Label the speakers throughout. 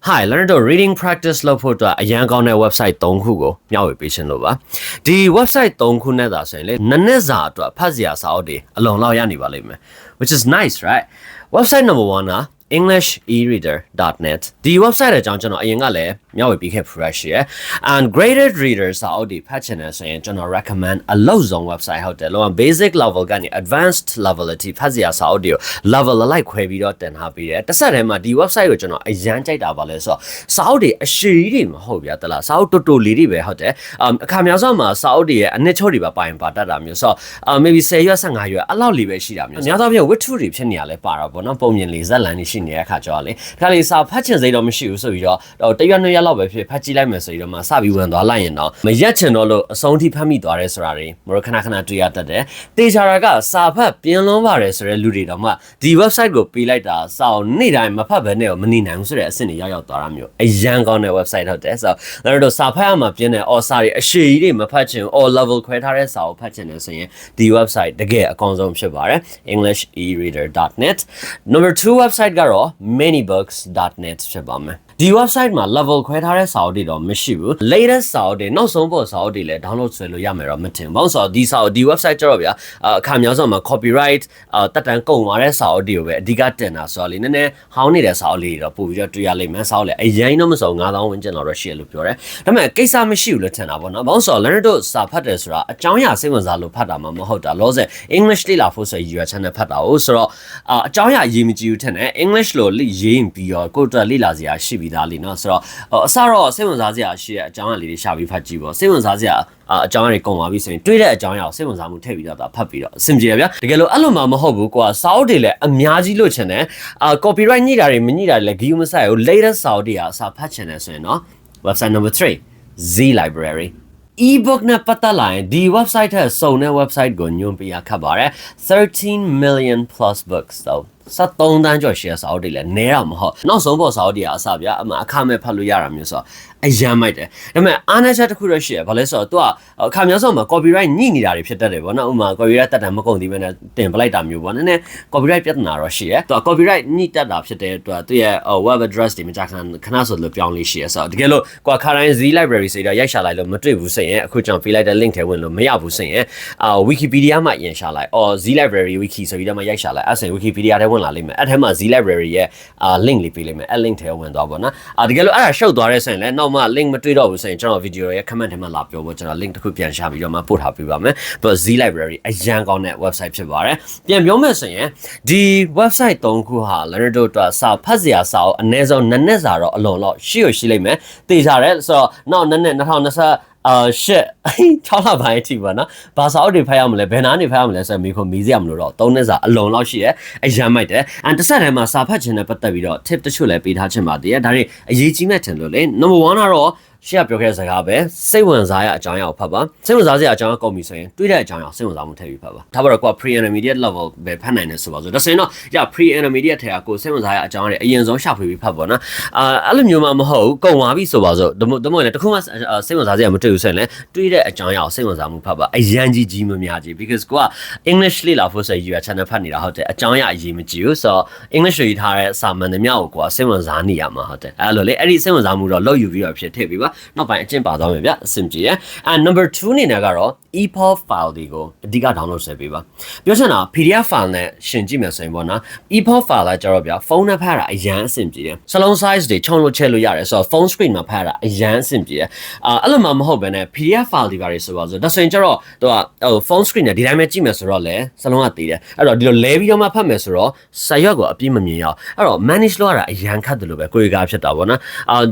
Speaker 1: Hi learn to reading practice လုပ်ဖို့အတွက်အရန်ကောင်းတဲ့ website 3ခုကိုမျှဝေပေးခြင်းလို့ပါဒီ website 3ခုနဲ့သာဆိုရင်လေနည်းနည်းစာအတွက်ဖတ်စရာစာအုပ်တွေအလုံလောက်ရနေပါလိမ့်မယ် which is nice right website number 1 ကenglishereader.net ဒီ website အကြောင်းကျွန်တော်အရင်ကလည်းမျှဝေပေးခဲ့ဖူးရရှိရယ် and graded readers စာအုပ်တွေဖတ်ချင်တယ်ဆိုရင်ကျွန်တော် recommend အလုပ်ဆုံး website ဟုတ်တယ်လောက basic level ကနေ advanced level အထိဖတ်စရာစာအုပ်တွေကို level လိုက်ခွဲပြီးတော့တင်ထားပေးတယ်တစ်ဆက်တည်းမှာဒီ website ကိုကျွန်တော်အရန်ကြိုက်တာပါလဲဆိုတော့စာအုပ်တွေအရှိကြီးတွေမဟုတ်ဗျာတလားစာအုပ်တိုလေးတွေပဲဟုတ်တယ်အခါများစွာမှာစာအုပ်တွေရဲ့အနှစ်ချုပ်တွေပါပိုင်ပါတတ်တာမျိုးဆိုတော့ maybe 10ရွက်15ရွက်အဲ့လောက်လေးပဲရှိတာမျိုးအများသောအားဖြင့် wit တွေဖြစ်နေရလဲပါတော့ဗောနော်ပုံမြင်လေးဇက်လန်တွေရှိနေတဲ့အခါကြောင့်လေဒါလေးစာဖတ်ချင်စိတ်တော့မရှိဘူးဆိုပြီးတော့တရွက်နှစ်ရွက်လောက်ပဲဖြစ်ဖတ်ကြည့်လိုက်မယ်ဆိုပြီးတော့မှစပြီးဝင်သွားလိုက်ရင်တော့မရက်ချင်တော့လို့အဆုံးထိဖတ်မိသွားတယ်ဆိုတာတွေမလို့ခဏတွေ့ရတတ်တယ်တေချာရာကစာဖတ်ပြင်းလွန်းပါတယ်ဆိုတဲ့လူတွေတော့မှဒီ website ကိုပေးလိုက်တာစာအုပ်နေ့တိုင်းမဖတ်ဘဲနဲ့မနေနိုင်ဘူးဆိုတဲ့အဆင့်တွေရောက်သွားတာမျိုးအရန်ကောင်းတဲ့ website ဟုတ်တယ်ဆိုတော့တို့စာဖတ်ရမှာပြင်းတဲ့ စာတွေအရှိကြီးတွေမဖတ်ချင် all level ခွဲထားတဲ့စာအုပ်ဖတ်ချင်တယ်ဆိုရင်ဒီ website တကယ်အကောင်းဆုံးဖြစ်ပါတယ် englishereader.net number 2 website ကတော့minibooks.net ဖြစ်ပါမယ်ဒီ website မှာ level ခွဲထားတဲ့စာအုပ်တွေတော့မရှိဘူး latest စာအုပ်တွေနောက်ဆုံးပေါ်စာအုပ်တွေလည်း download ဆွဲလို့ရမယ်တော့မထင်ဘူးဆိုတော့ဒီစာအုပ်ဒီ website ကျတော့ဗျာအခါများစွာမှာ copyright တက်တန်းကုန်သွားတဲ့စာအုပ်တွေကိုပဲအဓိကတင်တာဆိုတော့လေနည်းနည်းဟောင်းနေတဲ့စာအုပ်လေးတွေတော့ပို့ပြီးတော့တွေ့ရလိမ့်မယ်စာအုပ်လည်းအရင်တော့မစုံ9000ဝန်းကျင်တော့ရှိရလို့ပြောတယ်ဒါပေမဲ့ကိစ္စမရှိဘူးလို့ထင်တာပေါ့နော်ဘာလို့ဆိုတော့ learner တို့စာဖတ်တယ်ဆိုတာအကြောင်းအရာစိတ်ဝင်စားလို့ဖတ်တာမှမဟုတ်တာလောဆယ် English လေ့လာဖို့ဆိုရည်ရွယ်ချက်နဲ့ဖတ်တာဟုတ်ဆိုတော့အကြောင်းအရာအရေးမကြီးဘူးထင်တယ် English လို့ရေးရင်ပြီးတော့ကိုယ့်အတွက်လေ့လာစရာရှိပြီးသားလေနော်ဆိုတော့အစတော့စိတ်ဝင်စားစရာရှိတဲ့အကြောင်းအရာလေးတွေရှာပြီးဖတ်ကြည့်ပေါ့စိတ်ဝင်စားစရာအကြောင်းအရာတွေကုန်သွားပြီဆိုရင်တွေးတဲ့အကြောင်းအရာကိုစိတ်ဝင်စားမှုထည့်ပြီးတော့ဖတ်ပြီးတော့အဆင်ပြေရဗျာတကယ်လို့အဲ့လိုမှမဟုတ်ဘူးကွာစာအုပ်တွေလည်းအများကြီးလို့ချင်တယ်copyright ညှိတာတွေမညှိတာတွေလည်းဂီယူမဆိုင်ဘူး latest စာအုပ်တွေကစာဖတ်ချင်တယ်ဆိုရင်နော် website number 3 Z Library ebook နဲ့ပတ်သက်လာရင်ဒီ website ထက်စုံတဲ့ website ကိုညွှန်ပြရခတ်ပါတယ်13 million plus books though 73 တန်းကျော် share စာအုပ်တွေလည်းနဲတော့မဟုတ်နောက်ဆုံးပေါ်စာအုပ်တွေအစဗျာအမှအခမဲ့ဖတ်လို့ရတာမျိုးဆိုတော့အရန်မိုက်တယ်ဒါပေမဲ့အားနည်းချက်တစ်ခုတော့ရှိရဘာလဲဆိုတော့သူကအခါများဆုံးမှာ copyright ညှိနေတာတွေဖြစ်တတ်တယ်ဗောနော်ဥပမာ copyright တက်တာမကုန်သေးဘဲနဲ့တင်ပလိုက်တာမျိုးဗောနည်းနည်း copyright ပြဿနာတော့ရှိရသူက copyright ညှိတက်တာဖြစ်တဲ့သူရဲ့ web address တွေမကြခဏဆိုလို့ပြောင်းလေးရှိရဆိုတော့တကယ်လို့ကွာခါတိုင်း Z library ဆိုတော့ရိုက်ရှာလိုက်လို့မတွေ့ဘူးဆိုရင်အခုကျွန်တော်ပေးလိုက်တဲ့ link ထဲဝင်လို့မရဘူးဆိုရင်Wikipedia မှာရင်ရှာလိုက်Z library wiki ဆိုပြီးတော့မှရိုက်ရှာလိုက်အဲ့ဆိုရင် Wikipedia ထဲဝင်လာလိမ့်မယ်အဲ့ထဲမှာ Z library ရဲ့link လေးပေးလိမ့်မယ်အဲ့ link ထဲဝင်သွားပါတော့တကယ်လို့အဲ့ဒါရှုပ်သွားတဲ့ဆိုရင်လည်းနောက်မှ link မတွေ့တော့ဘူးဆိုရင်ကျွန်တော် video ရဲ့ comment ထဲမှာလာပြောဖို့ကျွန်တော် link တစ်ခုပြန်ရှာပြီးတော့မှပို့ထားပေးပါမယ်ပြီးတော့ Z library အရန်ကောင်းတဲ့ website ဖြစ်ပါတယ်ပြန်ပြောမယ်ဆိုရင်ဒီ website 3ခုဟာ learner တို့အတွက်စာဖတ်စရာစာအုပ်အနည်းဆုံးနည်းနည်းစာတော့အလုံးလောက်ရှိလိမ့်မယ်တေချာတယ်ဆိုတော့နောက်နည်းနည်း2020shit 6လပိုင်းအထိပါနော်ဘာစာအုပ်တွေဖတ်ရမလဲဘယ်နာနေဖတ်ရမလဲဆိုတော့မိခုမေးစရာမလိုတော့3နှစ်စာအလုံးလောက်ရှိရဲအရန်မိုက်တယ်တစ်ဆက်တည်းမှာစာဖတ်ခြင်းနဲ့ပတ်သက်ပြီးတော့ tip တချို့လည်းပေးထားခြင်းပါတည်းဒါတွေအရေးကြီးမဲ့ထင်လို့လေ number 1ကတော့ရှေ့ကပြောခဲ့တဲ့စကားပဲစိတ်ဝင်စားရအကြောင်းအရာကိုဖတ်ပါစိတ်ဝင်စားစရာအကြောင်းအရာကုန်ပြီဆိုရင်တွေးတဲ့အကြောင်းအရာစိတ်ဝင်စားမှုထည့်ပြီးဖတ်ပါဒါပါတော့ကိုက pre intermediate level ပဲဖတ်နိုင်တယ်ဆိုပါဆိုဒါဆိုရင်တော့ည pre intermediate ထဲကကိုစိတ်ဝင်စားရအကြောင်းအရာအရင်ဆုံးရှာဖွေပြီးဖတ်ပါနော်အဲ့လိုမျိုးမှမဟုတ်ဘူးကုန်သွားပြီဆိုပါဆိုတမို့လည်းတခုမှစိတ်ဝင်စားစရာမတွေ့ဘူးဆိုရင်လည်းတွေးတဲ့အကြောင်းအရာကိုစိတ်ဝင်စားမှုဖတ်ပါအရန်ကြီးမများကြီး because ကိုက English လေ့လာဖို့ဆိုရည်ရွယ်ချက်နဲ့ဖတ်နေတာဟုတ်တယ်အကြောင်းအရာအရေးမကြီးဘူးဆိုတော့ English ရေးထားတဲ့စာမှန်သမျှကိုကိုကစိတ်ဝင်စားနေရမှာဟုတ်တယ်အဲ့လိုလေအဲ့ဒီစိတ်ဝင်စားမှုတော့လောက်ယူပြီးတော့ဖြစ်ထည့်ပြီးပါနောက်ပိုင်းအကျင့်ပါသွားမယ်ဗျအဆင်ပြေရ and number 2အနေနဲ့ကတော့ EPUB file တွေကိုအဓိက download ဆွဲပေးပါပြောချင်တာ PDF file နဲ့ရှင်ကြည့်မယ်ဆိုရင်ပေါ့နော် EPUB file ကကြတော့ဗျဖုန်းနဲ့ဖတ်ရတာအရန်အဆင်ပြေတယ်စလုံး size တွေခြုံလို့ချက်လို့ရတယ်ဆိုတော့ phone screen မှာဖတ်ရတာအရန်အဆင်ပြေတယ်အဲ့လိုမှမဟုတ်ဘဲနဲ့ PDF file တွေပါတွေဆိုပါဆိုဒါဆိုရင်ကျတော့သူကphone screen နဲ့ဒီတိုင်းပဲကြည့်မယ်ဆိုတော့လေစလုံးကတည်တယ်အဲ့တော့ဒီလိုလဲပြီးတော့မှဖတ်မယ်ဆိုတော့စာရွက်ကိုအပြည့်မမြင်ရအောင်အဲ့တော့ manage လုပ်ရတာအရန်ခက်တယ်လို့ပဲကိုယ်ကဖြစ်တာပေါ့နော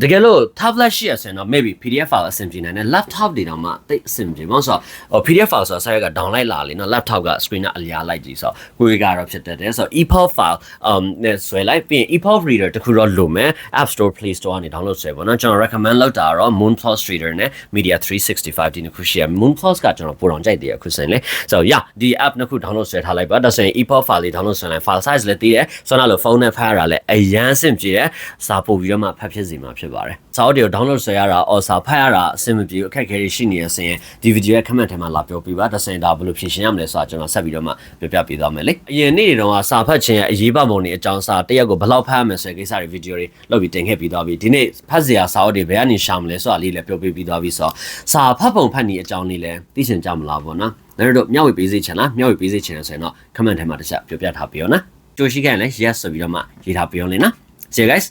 Speaker 1: ်တကယ်လို့ tablet ရှိရဆိုရင်တော့ maybe PDF file အဆင်ပြေနိုင်တယ် laptop တွေတော့မှတိတ်အဆင်ပြေပေါ့ဆိုတော့ PDF file ဆိုတာစာရွက်က download လာလေနော် laptop က screen ကအလျားလိုက်ကြည့်ဆိုတော့ကိုယ်ကတော့ဖြစ်တတ်တယ်ဆိုတော့ EPUB file နဲ့ဆွဲလိုက်ပြီးရင် EPUB reader တခုတော့လိုမယ် App Store Play Store ကနေ download ဆွဲပေါ့နော်ကျွန်တော် recommend လုပ်တာတော့ Moonplus Reader နဲ့ Media 365ဒီနှစ်ခုရှိရ Moonplus ကကျွန်တော်ပိုတော့ကြိုက်တယ်အခုဆိုရင်လေ so yeah ဒီ app နှစ်ခု download ဆွဲထားလိုက်ပါဒါဆိုရင် EPUB file လေး download ဆွဲလိုက် file size လည်းတည်တယ်ဆိုတော့လို့ဖုန်းနဲ့ဖတ်ရတာလည်းအရန်အဆင်ပြေတယ်စာပို့ပြီးတော့မှဖတ်ဖြစ်စီမှာဖြစ်ပါတယ်စာအုပ်တွေကို download ဆွဲရတာ or စာဖတ်ရတာအဆင်မပြေအခက်အခဲတွေရှိနေရဆိုရင်ဒီ video ရဲ့ comment ထဲမှာလာပြောပြပါတစ်စင်ဒါဘယ်လိုဖြေရှင်းရမလဲဆိုတာကျွန်တော်ဆက်ပြီးတော့မှပြပြပေးသွားမယ်လေအရင်နေ့တွေတော့စာဖတ်ခြင်းရဲ့အရေးပါပုံတွေအကြောင်းစာတစ်ရက်ကိုဘယ်လောက်ဖတ်ရမလဲဆိုတဲ့ကိစ္စတွေ video တွေလုပ်ပြီးတင်ခဲ့ပြီးသွားပြီဒီနေ့ဖတ်စရာစာအုပ်တွေဘယ်ကနေရှာမလဲဆိုတာလေးလည်းပြောပြပြီးသွားပြီဆိုတော့စာဖတ်ပုံဖတ်နည်းအကြောင်းလေးလည်းသိချင်ကြမလားပေါ့နော်တို့မျှဝေပေးစေချင်လားမျှဝေပေးစေချင်တယ်ဆိုရင်တော့ comment ထဲမှာတစ်ချက်ပြောပြထားပေးရောနော်ကြိုရှိခဲ့ရင်လည်း yes ဆိုပြီးတော့မှရေးထားပေးရောလေနော် See you guys